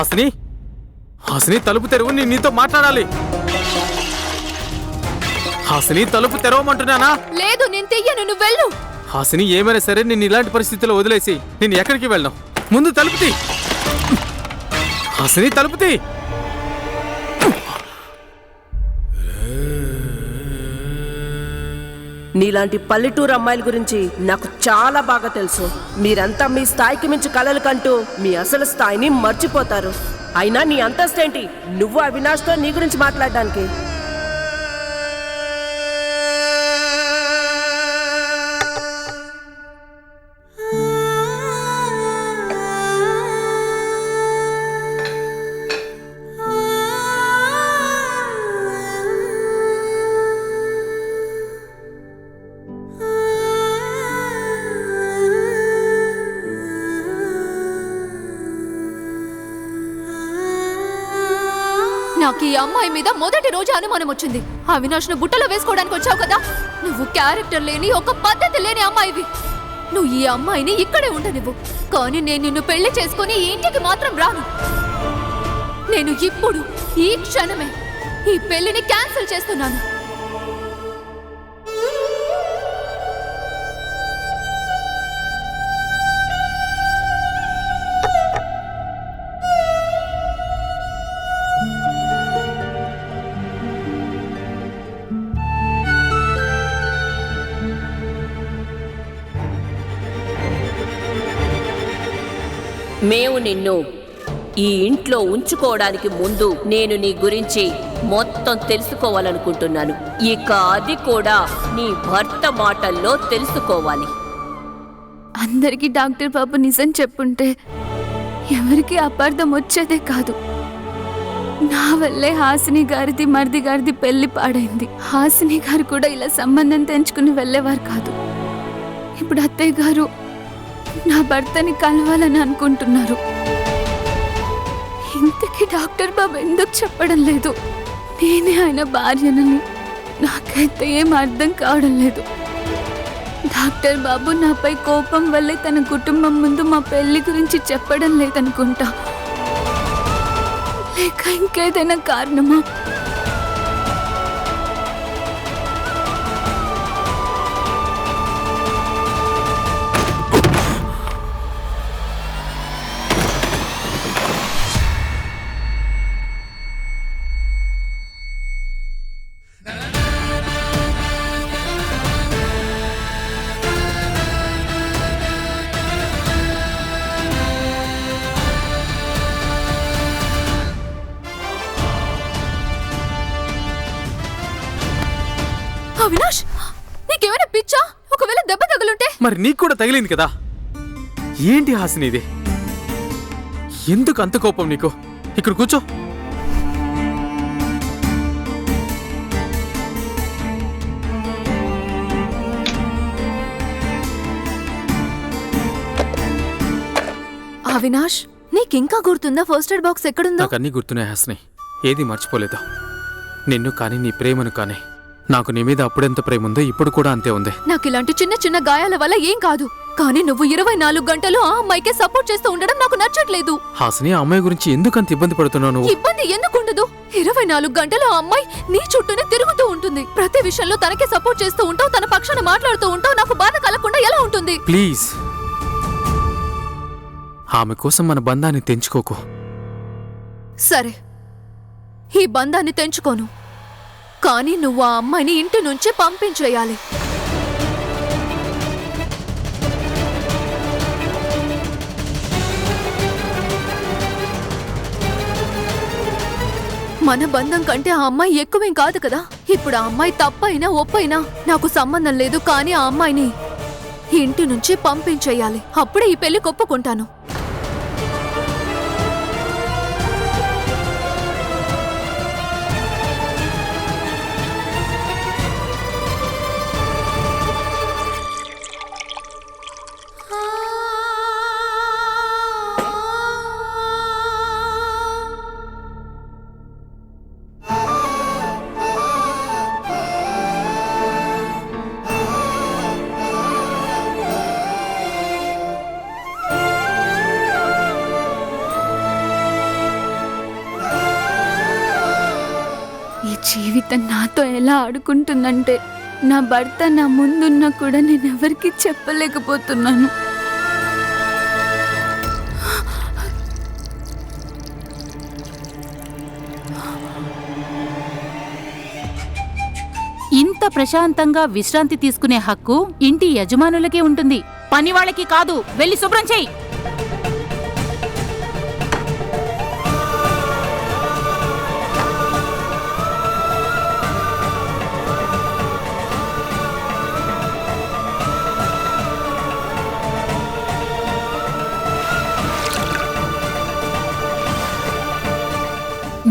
హాసిని, హాసిని తలుపు తెరువు, నేను నీతో మాట్లాడాలి. హాసిని తలుపు తెరవమంటున్నానా? లేదు, నేను తెయ్యను, నువ్వు వెళ్ళు. హాసిని ఏమైనా సరే నేను ఇలాంటి పరిస్థితుల్లో వదిలేసి నేను ఎక్కడికి వెళ్ళను. ముందు తలుపుతి. హాసిని తలుపుతి. నీలాంటి పల్లెటూరు అమ్మాయిల గురించి నాకు చాలా బాగా తెలుసు. మీరంతా మీ స్థాయికి మించి కలలు కంటూ మీ అసలు స్థాయిని మర్చిపోతారు. అయినా నీ అంతస్తేంటి నువ్వు అవినాష్తో నీ గురించి మాట్లాడడానికి? నాకు ఈ అమ్మాయి మీద మొదటి రోజు అనుమానం వచ్చింది. అవినాష్ ను బుట్టలో వేసుకోవడానికి వచ్చావు కదా. నువ్వు క్యారెక్టర్ లేని, ఒక పద్ధతి లేని అమ్మాయివి. నువ్వు ఈ అమ్మాయిని ఇక్కడే ఉండనివ్వు, కానీ నేను నిన్ను పెళ్లి చేసుకుని ఈ ఇంటికి మాత్రం రాను. నేను ఇప్పుడు ఈ క్షణమే ఈ పెళ్లిని క్యాన్సిల్ చేస్తున్నాను. మేము నిన్ను ఈ ఇంట్లో ఉంచుకోవడానికి ముందు నేను నీ గురించి మొత్తం తెలుసుకోవాలనుకుంటున్నాను. ఇక అది కూడా నీ భర్త మాటల్లో తెలుసుకోవాలి. అందరికీ డాక్టర్ బాబు నిజం చెప్పుంటే ఎవరికి అపార్థం వచ్చేదే కాదు. నా వల్లే హాసిని గారిది, మరిది గారిది పెళ్లి పాడైంది. హాసిని గారు కూడా ఇలా సంబంధం తెంచుకుని వెళ్ళేవారు కాదు. ఇప్పుడు అత్తయ్య గారు నా భర్తని కలవాలని అనుకుంటున్నారు. ఇంతకీ డాక్టర్ బాబు ఎందుకు చెప్పడం లేదు నేనే ఆయన భార్యనని? నాకైతే ఏం అర్థం కావడం లేదు. డాక్టర్ బాబు నాపై కోపం వల్లే తన కుటుంబం ముందు మా పెళ్లి గురించి చెప్పడం లేదనుకుంటా. లేక ఇంకేదైనా కారణమా? అవినాష్, నీకేమైనా పిచ్చా? ఒకవేళ దెబ్బ తగులుంటే? మరి నీకు కూడా తగిలింది కదా. ఏంటి హాసిని ఇది? ఎందుకు అంత కోపం నీకు? ఇక్కడ కూర్చో. అవినాష్, నీకింకా గుర్తుందా ఫస్ట్ ఎయిడ్ బాక్స్ ఎక్కడుందో? నాకు అన్నీ గుర్తున్నాయి హాసిని, ఏది మర్చిపోలేదు. నిన్ను కానీ, నీ ప్రేమను కానీ. నాకు నీ మీద అప్పుడెంత ప్రేమ ఉందో ఇప్పుడు కూడా అంతే ఉంది. నాకు ఇలాంటి చిన్న చిన్న గాయాల వల్ల ఏం కాదు, కానీ నువ్వు 24 గంటలు ఆ అమ్మాయికే సపోర్ట్ చేస్తూ ఉండడం నాకు నచ్చట్లేదు. హాసిని, ఆ అమ్మాయి గురించి ఎందుకంత ఇబ్బంది పడుతున్నావు నువ్వు? ఇబ్బంది ఎందుకుండదు? 24 గంటలు ఆ అమ్మాయి నీ చుట్టూనే తిరుగుతూ ఉంటుంది. ప్రతి విషయంలో తనకే సపోర్ట్ చేస్తూ ఉంటావు, తన పక్షాన మాట్లాడుతూ ఉంటావు. నాకు బాధ కలగకుండా ఎలా ఉంటుంది? ప్లీజ్, ఆమె కోసం మన బంధాన్ని తెంచుకోకు. సరే, ఈ బంధాన్ని తెంచుకోను, కానీ నువ్వు ఆ అమ్మాయిని ఇంటి నుంచి పంపించేయాలి. మన బంధం కంటే ఆ అమ్మాయి ఎక్కువేం కాదు కదా. ఇప్పుడు ఆ అమ్మాయి తప్పైనా ఒప్పైనా నాకు సంబంధం లేదు, కానీ ఆ అమ్మాయిని ఇంటి నుంచి పంపించేయాలి. అప్పుడే ఈ పెళ్లి ఒప్పుకుంటాను. జీవితం నాతో ఎలా ఆడుకుంటుందంటే నా భర్త నా ముందున్నా కూడా నేను ఎవరికీ చెప్పలేకపోతున్నాను. ఇంత ప్రశాంతంగా విశ్రాంతి తీసుకునే హక్కు ఇంటి యజమానులకే ఉంటుంది, పని వాళ్ళకి కాదు. వెళ్ళి శుభ్రం చెయ్యి.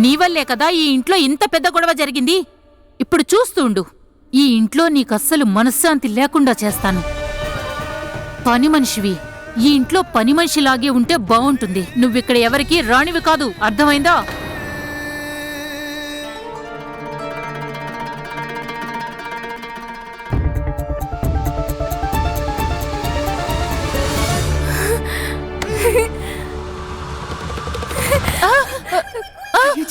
నీ వల్లే కదా ఈ ఇంట్లో ఇంత పెద్ద గొడవ జరిగింది. ఇప్పుడు చూస్తుండు, ఈ ఇంట్లో నీకస్సలు మనశ్శాంతి లేకుండా చేస్తాను. పని మనిషివి, ఈ ఇంట్లో పని మనిషిలాగే ఉంటే బావుంటుంది. నువ్విక్కడ ఎవరికీ రాణివి కాదు, అర్థమైందా?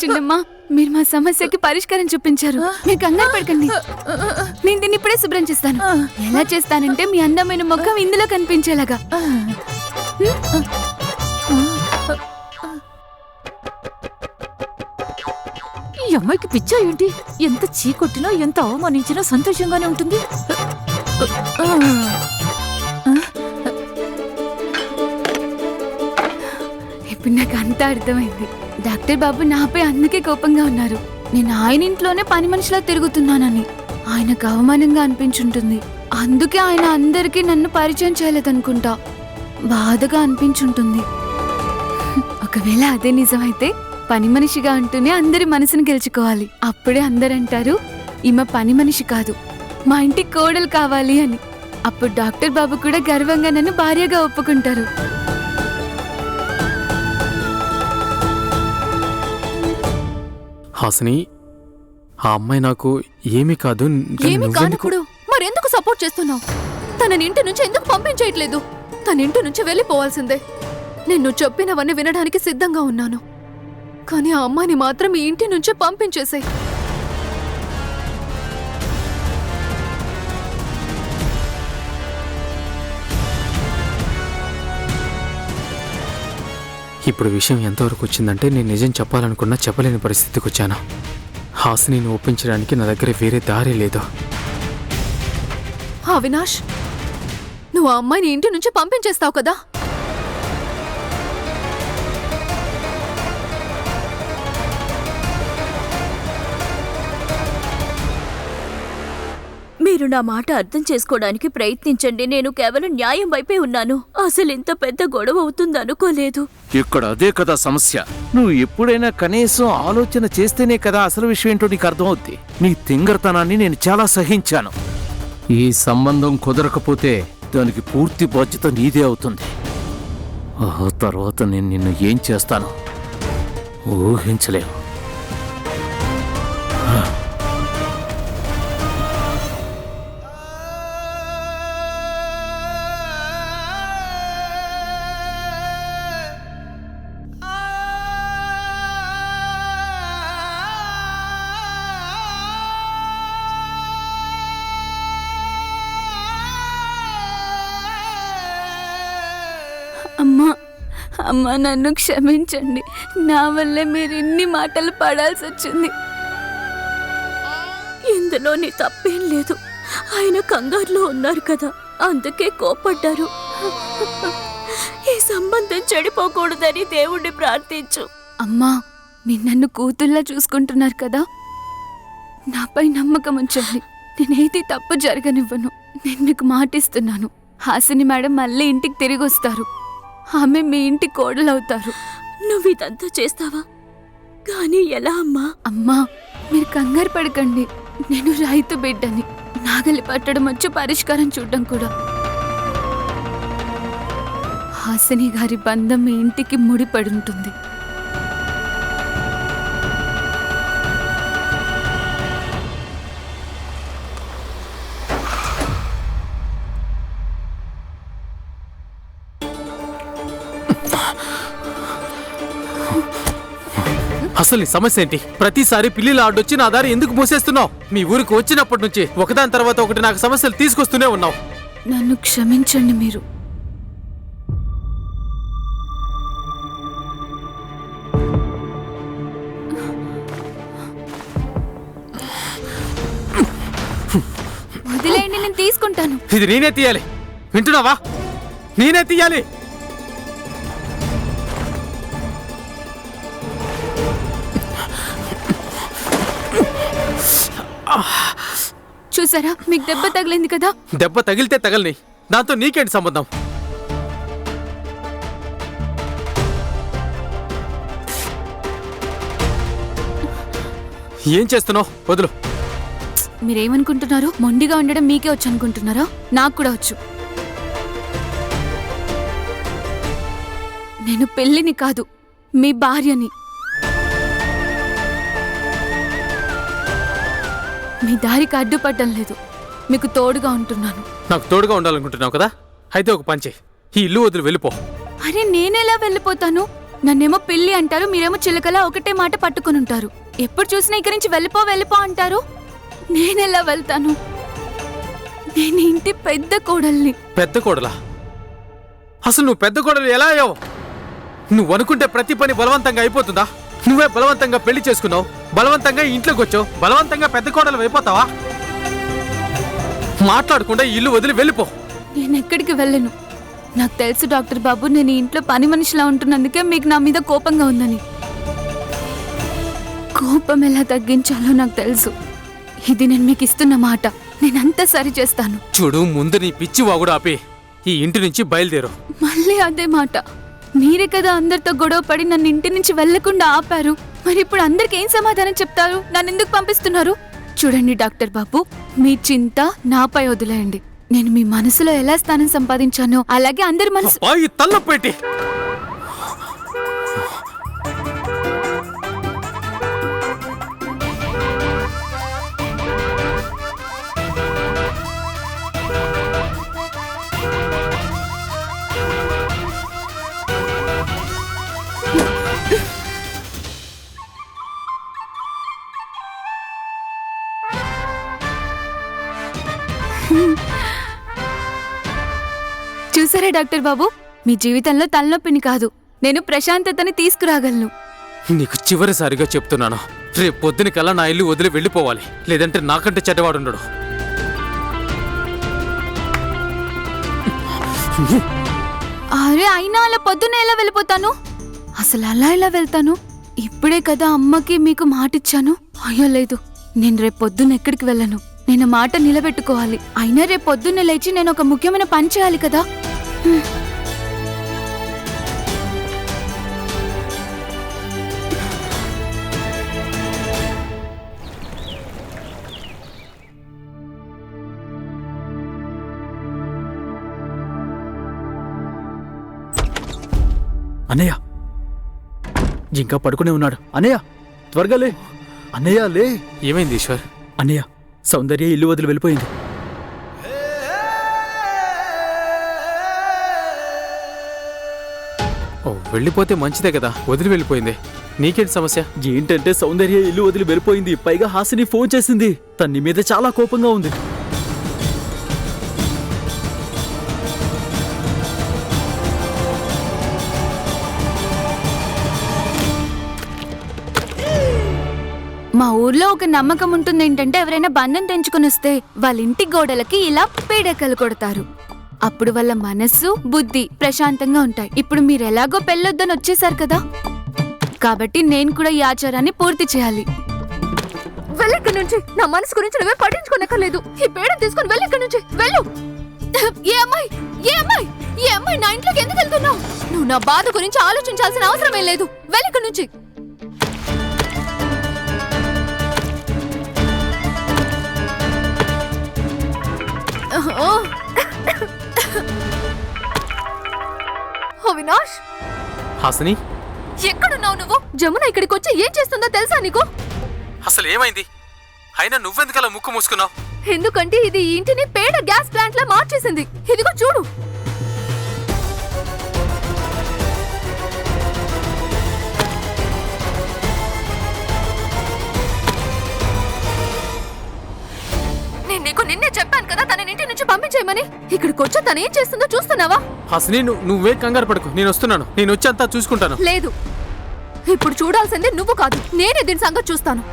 చిన్నమ్మా, మీరు మా సమస్యకి పరిష్కారం చూపించారు. మీరు కంగారు పడకండి, నేను దీన్ని ఇప్పుడే శుభ్రం చేస్తాను. ఎలా చేస్తానంటే మీ అందమైన ముఖం ఇందులో కనిపించేలాగా. ఈ అమ్మాయికి పిచ్చా ఏంటి? ఎంత చీకొట్టినా ఎంత అవమానించినా సంతోషంగానే ఉంటుంది. ఇప్పుడు నాకు అంతా అర్థమైంది. డాక్టర్ బాబు నాపై అందుకే కోపంగా ఉన్నారు. నేను ఆయన ఇంట్లోనే పని మనిషిలా తిరుగుతున్నానని ఆయనకు అవమానంగా అనిపించుంటుంది. అందుకే ఆయన అందరికీ నన్ను పరిచయం చేయలేదనుకుంటా. బాధగా అనిపించుంటుంది. ఒకవేళ అదే నిజమైతే పని మనిషిగా అంటూనే అందరి మనసును గెలుచుకోవాలి. అప్పుడే అందరంటారు ఈమె పని మనిషి కాదు, మా ఇంటికి కోడలు కావాలి అని. అప్పుడు డాక్టర్ బాబు కూడా గర్వంగా నన్ను భార్యగా ఒప్పుకుంటారు. హాసిని, ఆ అమ్మాయి నాకు ఏమీ కాదు. ఏమీ కానప్పుడు మరెందుకు సపోర్ట్ చేస్తున్నావు? తనని ఇంటి నుంచి ఎందుకు పంపించేయట్లేదు? తన ఇంటి నుంచి వెళ్ళిపోవాల్సిందే. నేను చెప్పినవన్నీ వినడానికి సిద్ధంగా ఉన్నాను, కానీ ఆ అమ్మాయిని మాత్రం ఈ ఇంటి నుంచే పంపించేసాయి. ఇప్పుడు విషయం ఎంతవరకు వచ్చిందంటే నేను నిజం చెప్పాలనుకున్నా చెప్పలేని పరిస్థితికి వచ్చాను. హాసినిని ఒప్పించడానికి నా దగ్గర వేరే దారి లేదు. అవినాష్, నువ్వు ఆ అమ్మాయిని ఇంటి నుంచి పంపించేస్తావు కదా? మీరు నా మాట అర్థం చేసుకోవడానికి ప్రయత్నించండి. నేను కేవలం న్యాయం వైపే ఉన్నాను. అసలు ఇంత పెద్ద గొడవ అవుతుంది అనుకోలేదు. ఇక్కడ అదే కదా సమస్య. నువ్వు ఎప్పుడైనా కనీసం ఆలోచన చేస్తేనే కదా అసలు విషయం ఏంటో నీకు అర్థమవుద్ది. నీ తింగరతనాన్ని నేను చాలా సహించాను. ఈ సంబంధం కుదరకపోతే దానికి పూర్తి బాధ్యత నీదే అవుతుంది. ఆ తర్వాత నేను నిన్ను ఏం చేస్తాను ఊహించలేవు. అమ్మా, అమ్మా నన్ను క్షమించండి. నా వల్లే మీరు ఇన్ని మాటలు పడాల్సి వచ్చింది. ఇందులో నీ తప్పేం లేదు. ఆయన కంగారులో ఉన్నారు కదా, అందుకే కోపడ్డారు. ఈ సంబంధం చెడిపోకూడదని దేవుణ్ణి ప్రార్థించు. అమ్మా, మీరు నన్ను కూతుల్లా చూసుకుంటున్నారు కదా, నాపై నమ్మకం ఉంచండి. నేనేది తప్పు జరగనివ్వను. నేను మీకు మాటిస్తున్నాను, హాసిని మేడం మళ్ళీ ఇంటికి తిరిగి వస్తారు. ఆమె మీ ఇంటి కోడలవుతారు. నువ్వు ఇదంతా చేస్తావా? కానీ ఎలా అమ్మా? అమ్మా, మీరు కంగారు పడకండి. నేను రైతు బిడ్డని. నాగలి పట్టడం వచ్చి పరిష్కారం చూడడం కూడా. హాసిని గారి బంధం మీ ఇంటికి ముడిపడుంటుంది. అసలు నీ సమస్య ఏంటి? ప్రతిసారి పిల్లిలా ఆడొచ్చి నా దారి ఎందుకు మూసేస్తున్నావు? మీ ఊరికి వచ్చినప్పటి నుంచి ఒకదాని తర్వాత ఒకటి నాకు సమస్యలు తీసుకొస్తూనే ఉన్నావు. నన్ను క్షమించండి మీరు. వదిలేయండి, నేను తీసుకుంటాను. ఇది నేనే తీయాలి, వింటున్నావా? నేనే తీయాలి. చూసారా, మీకు దెబ్బ తగిలింది కదా. దెబ్బ తగిలితే తగలని, దాంతో నీకేంటి సంబంధం? ఏం చేస్తున్నావు? వదులు. మీరేమనుకుంటున్నారు? మొండిగా ఉండడం మీకే వచ్చు అనుకుంటున్నారా? నాకు కూడా వచ్చు. నేను పెళ్ళిని కాదు, మీ భార్యని. మీ దారికి అడ్డుపడ్డం లేదు, మీకు తోడుగా ఉంటున్నాను. నాకు తోడుగా ఉండాలనుకుంటున్నావు కదా? అయితే ఒక పని చెయ్యి, ఈ ఇల్లు వదిలి వెళ్ళిపో. అరే నేనెలా వెళ్ళిపోతాను? నన్నేమో పిల్లి అంటారు, మీరేమో చిలకలా ఒకటే మాట పట్టుకుని ఉంటారు. ఎప్పుడు చూసినా ఇక్కడి నుంచి వెళ్ళిపో వెళ్ళిపో అంటారు. నేనెలా వెళ్తాను? నేను ఇంటి పెద్ద కోడల్ని. పెద్ద కోడలా? అసలు నువ్వు పెద్ద కోడలు ఎలా అయ్యావు? నువ్వు అనుకుంటే ప్రతి పని బలవంతంగా అయిపోతుందా? నువ్వే బలవంతంగా పెళ్లి చేసుకున్నావు, బలవంతంగా ఇంట్లోకి వచ్చావు, బలవంతంగా పెద్ద కోడలు అయిపోతావా? మాట్లాడకుండా ఇల్లు వదిలి వెళ్ళిపో. నేను ఎక్కడికి వెళ్ళను. నాకు తెలుసు డాక్టర్ బాబు, నేను ఈ ఇంట్లో పని మనిషిలా ఉంటున్నందుకే మీకు నా మీద కోపంగా ఉందని. కోపం ఎలా తగ్గించాలో నాకు తెలుసు. ఇది నేను మీకు ఇస్తున్న మాట. నేనంతా సరి చేస్తాను. చూడు, ముందు నీ పిచ్చి వాగుడు ఆపి ఈ ఇంటి నుంచి బయలుదేరు. మళ్ళీ అదే మాట. మీరే కదా అందరితో గొడవ పడి నన్ను ఇంటి నుంచి వెళ్లకుండా ఆపారు. మరి ఇప్పుడు అందరికి ఏం సమాధానం చెప్తారు? నన్ను ఎందుకు పంపిస్తున్నారు? చూడండి డాక్టర్ బాబు, మీ చింత నాపై వదిలేయండి. నేను మీ మనసులో ఎలా స్థానం సంపాదించానో అలాగే అందరి మనసు. తల్లపెట్టి చూసారా డాక్టర్ బాబు, మీ జీవితంలో తలనొప్పిని కాదు, నేను ప్రశాంతతని తీసుకురాగలను. నీకు చివరిసారిగా చెప్తున్నాను, రేపు పొద్దునకల్లా నా ఇల్లు వదిలి వెళ్ళిపోవాలి, లేదంటే నాకంటే చెడ్డవాడుండడు. అరే అయినా అలా పొద్దున్న ఎలా వెళ్ళిపోతాను? అసలు అలా ఎలా వెళ్తాను? ఇప్పుడే కదా అమ్మకి మీకు మాటిచ్చాను. అయ్యో లేదు, నేను రేపు పొద్దున్న ఎక్కడికి వెళ్ళను. నేను మాట నిలబెట్టుకోవాలి. అయినా రేపు పొద్దున్న లేచి నేను ఒక ముఖ్యమైన పని చేయాలి కదా. అన్నయ్య ఇంకా పడుకునే ఉన్నాడు. అన్నయ్య త్వరగా లే. అన్నయ్య లే. ఏమైంది ఈశ్వర్? అన్నయ్య సౌందర్య ఇల్లు వదిలి వెళ్ళిపోయింది. ఓ, వెళ్ళిపోతే మంచిదే కదా, వదిలి వెళ్ళిపోయింది. నీకేంటి సమస్య? ఏంటంటే సౌందర్య ఇల్లు వదిలి వెళ్ళిపోయింది, పైగా హాసిని ఫోన్ చేసింది. తన్ని మీద చాలా కోపంగా ఉంది. మా ఊర్లో ఒక నమ్మకం ఉంటుంది, ఏంటంటే ఎవరైనా బంధం తెంచుకుని వస్తే వాళ్ళ ఇంటి గోడలకి ఇలా పేడకలు కొడతారు. అప్పుడు వాళ్ళ మనస్సు బుద్ధి ప్రశాంతంగా ఉంటాయి. ఇప్పుడు మీరు ఎలాగో పెళ్ళొద్దని వచ్చేసారు కదా, కాబట్టి నేను కూడా ఈ ఆచారాన్ని పూర్తి చేయాలి. వెళ్ళిక్కడి నుంచి. నా మనసు గురించి నువ్వే పట్టించుకోనక్కర్లేదు. ఈ పేడ తీసుకుని వెళ్ళిక్కడి నుంచి వెళ్ళు. ఏ అమ్మాయి ఏ అమ్మాయి ఏ అమ్మాయి నా ఇంట్లోకి ఎందుకు వెళ్తున్నావు? నువ్వు నా బాధ గురించి ఆలోచించాల్సిన అవసరమే లేదు. వెళ్ళిక్కడి నుంచి. అవినాష్, హాసిని, ఎక్కడున్నావు నువ్వు? జమున ఇక్కడికి వచ్చి ఏం చేస్తుందో తెలుసా నీకు? అసలు ఏమైంది? అయినా నువ్వెందుకలా ముక్కు మూసుకున్నావు? ఎందుకంటే ఇది ఈ ఇంటిని పేడ గ్యాస్ ప్లాంట్ లా మార్చేసింది. ఇదిగో చూడు. నీకు నిన్నే చెప్పాను కదా తన ఇంటి నుంచి పంపించేయమని. ఇక్కడికి వచ్చా తను ఏం చేస్తుందో చూస్తున్నావా? హాసిని నువ్వే కంగారు పడుకో, నేను వస్తున్నాను. నేను వచ్చి అంతా చూసుకుంటాను. లేదు, ఇప్పుడు చూడాల్సింది నువ్వు కాదు, నేనే దీని సంగతి చూస్తాను.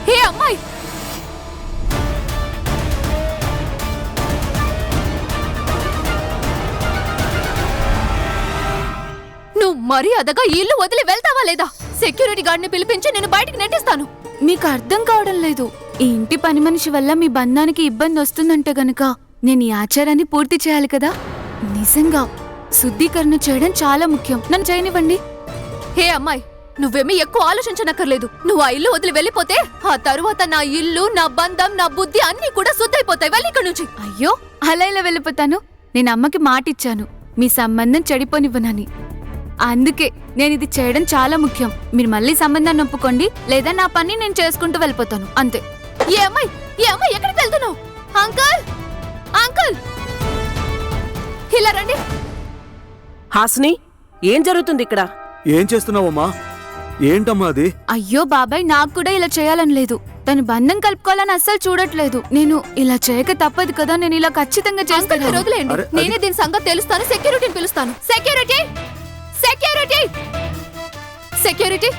హే అమ్మాయి, నువ్వు మర్యాదగా ఈ ఇల్లు వదిలి వెళ్తావా లేదా? సెక్యూరిటీ గార్డ్ ని పిలిపించి నేను బయటికి నెట్టిస్తాను. మీకు అర్థం కావడం లేదు. ఈ ఇంటి పని మనిషి వల్ల మీ బంధానికి ఇబ్బంది వస్తుందంటే గనుక నేను ఈ ఆచారాన్ని పూర్తి చేయాలి కదా. నిజంగా శుద్ధీకరణ చేయడం చాలా ముఖ్యం. నన్ను చేయనివ్వండి. హే అమ్మాయి, నువ్వేమీ ఎక్కువ ఆలోచించనక్కర్లేదు. నువ్వు ఆ ఇల్లు వదిలి వెళ్ళిపోతే ఆ తరువాత నా ఇల్లు, నా బంధం, నా బుద్ధి అన్నీ కూడా శుద్ధైపోతాయి. వెళ్ళి ఇక్కడ నుంచి. అయ్యో, అలా ఇలా వెళ్ళిపోతాను? నేను అమ్మకి మాటిచ్చాను మీ సంబంధం చెడిపోనివ్వనని. అందుకే నేను ఇది చేయడం చాలా ముఖ్యం. మీరు మళ్ళీ సంబంధాన్ని ఒప్పుకోండి, లేదా నా పని నేను చేసుకుంటూ వెళ్ళిపోతాను, అంతే. ఏ అమ్మాయి ఎక్కడికి వెళ్తున్నావు? అంకుల్, అంకుల్, ఇలా రండి. హాసిని, ఏం జరుగుతుంది ఇక్కడ? ఏం చేస్తున్నావమ్మా? ఏంటమ్మా అది? అయ్యో బాబాయ్, నాకు కూడా ఇలా చేయాలని లేదు. తను బంధం కలుపుకోవాలని అస్సలు చూడట్లేదు. నేను ఇలా చేయక తప్పదు కదా. నేను ఇలా ఖచ్చితంగా అంకుల్, మీరు చేస్తాను. వదిలేయండి. అరే, నేనే దీని సంగతి తెలుస్తాను. సెక్యూరిటీని పిలుస్తాను. సెక్యూరిటీ, సెక్యూరిటీ, సెక్యూరిటీ,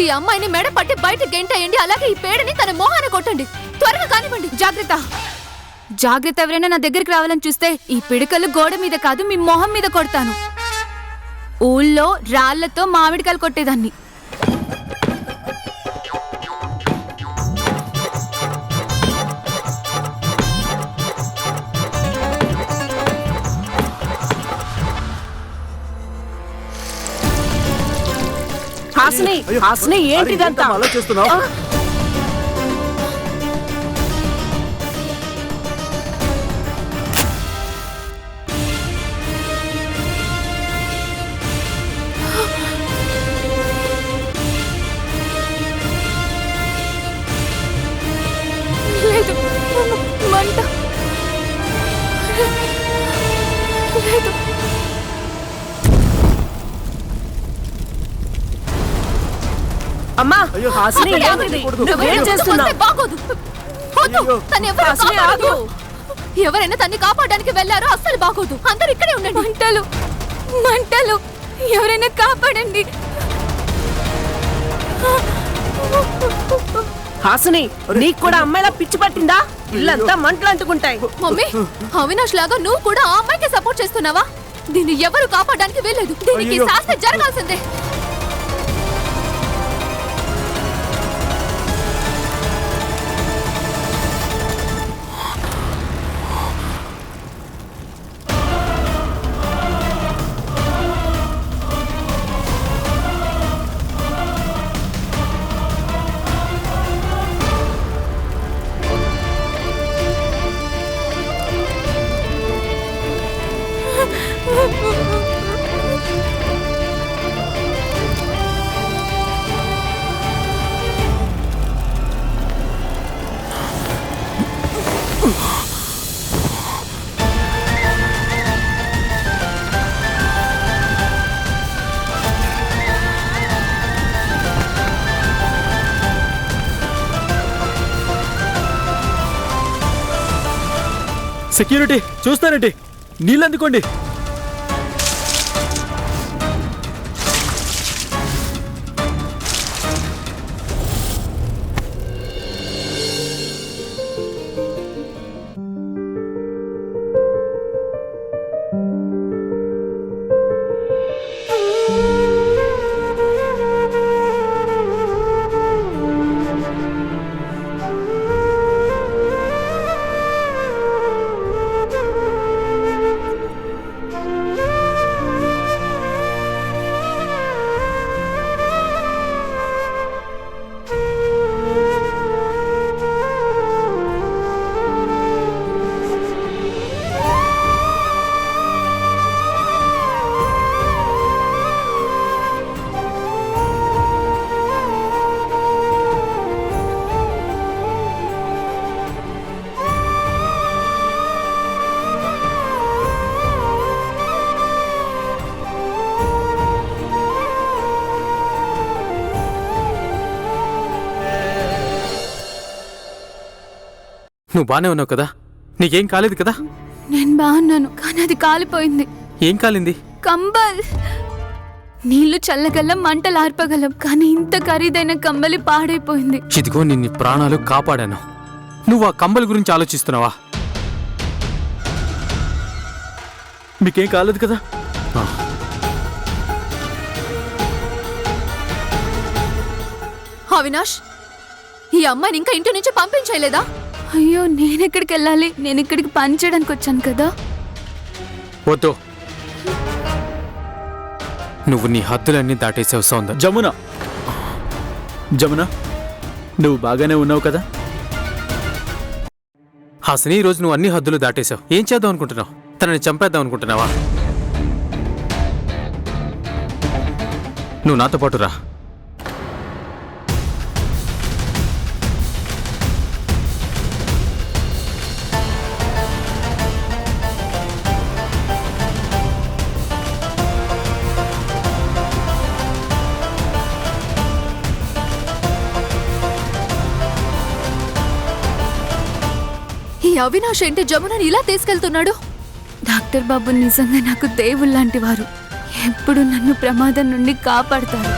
ఈ అమ్మాయిని మెడ పట్టి బయట గెంటేయండి. అలాగే ఈ పేడని తన మోహాన కొట్టండి. త్వరగా కానివ్వండి. జాగ్రత్త, జాగ్రత్త. ఎవరైనా నా దగ్గరికి రావాలని చూస్తే ఈ పిడకలు గోడ మీద కాదు, మీ మొహం మీద కొడతాను. ఊళ్ళో రాళ్లతో మామిడికాయలు కొట్టేదాన్ని. హాసిని, హాసిని, ఏంటిదంతా? అలా చేస్తున్నావు? లేదు, మంట లేదు. అమ్మా, హాసిని, అక్కడే ఏమిటి? ఆగండి. నువ్వేం చేస్తున్నావు? వస్తే బాగోదు. వద్దు, తను ఎవరు హాసిని, కాపాడొద్దు. ఆగు. ఎవరైనా తన్ని కాపాడడానికి వెళ్ళారో అస్సలు బాగోదు. అందరూ ఇక్కడే ఉండండి. మంటలు, మంటలు, ఎవరైనా కాపాడండి. హాసిని, నీకు కూడా అమ్మాయిలా పిచ్చి పట్టిందా? ఇల్లంతా మంటలు అంటుకుంటాయి. మమ్మీ, అవినాష్ లాగా నువ్వు కూడా ఆ అమ్మాయికి సపోర్ట్ చేస్తున్నావా? దీన్ని ఎవరు కాపాడడానికి వెళ్ళలేదు. దీనికి అయ్యో. శాస్త్ర జరగాల్సిందే. సెక్యూరిటీ, చూస్తానండి. నీళ్ళు అందుకోండి. నువ్వు బానే ఉన్నావు కదా? నీకేం కాలేదు కదా? నేను బాగున్నాను, కానీ అది కాలిపోయింది. ఏం కాలింది? కంబల్. నీళ్లు చల్లగలం, మంటలు ఆర్పగలం, కానీ ఇంత ఖరీదైన కంబలి పాడైపోయింది. ఇదిగో నిన్ను ప్రాణాలు కాపాడాను. నువ్వు ఆ కంబల్ గురించి ఆలోచిస్తున్నావా? మీకేం కాలేదు కదా? అవినాష్, ఈ అమ్మాయిని ఇంకా ఇంటి నుంచి పంపించలేదా? అయ్యో, నేనెక్కడికి వెళ్ళాలి? నేను ఇక్కడికి పని చేయడానికి వచ్చాను కదా. వద్దు, నువ్వు నీ హద్దులన్నీ దాటేసావు సౌందర్య. జమున, జమున, నువ్వు బాగానే ఉన్నావు కదా? హాసిని, ఈ రోజు నువ్వు అన్ని హద్దులు దాటేశావు. ఏం చేద్దాం అనుకుంటున్నావు? తనని చంపేద్దాం అనుకుంటున్నావా? నువ్వు నాతో పాటు రా. ఈ అవినాష్ ఏంటి జమునని ఇలా తీసుకెళ్తున్నాడు? డాక్టర్ బాబు నిజంగా నాకు దేవుళ్ళ లాంటి వారు. ఎప్పుడు నన్ను ప్రమాదం నుండి కాపాడతారు.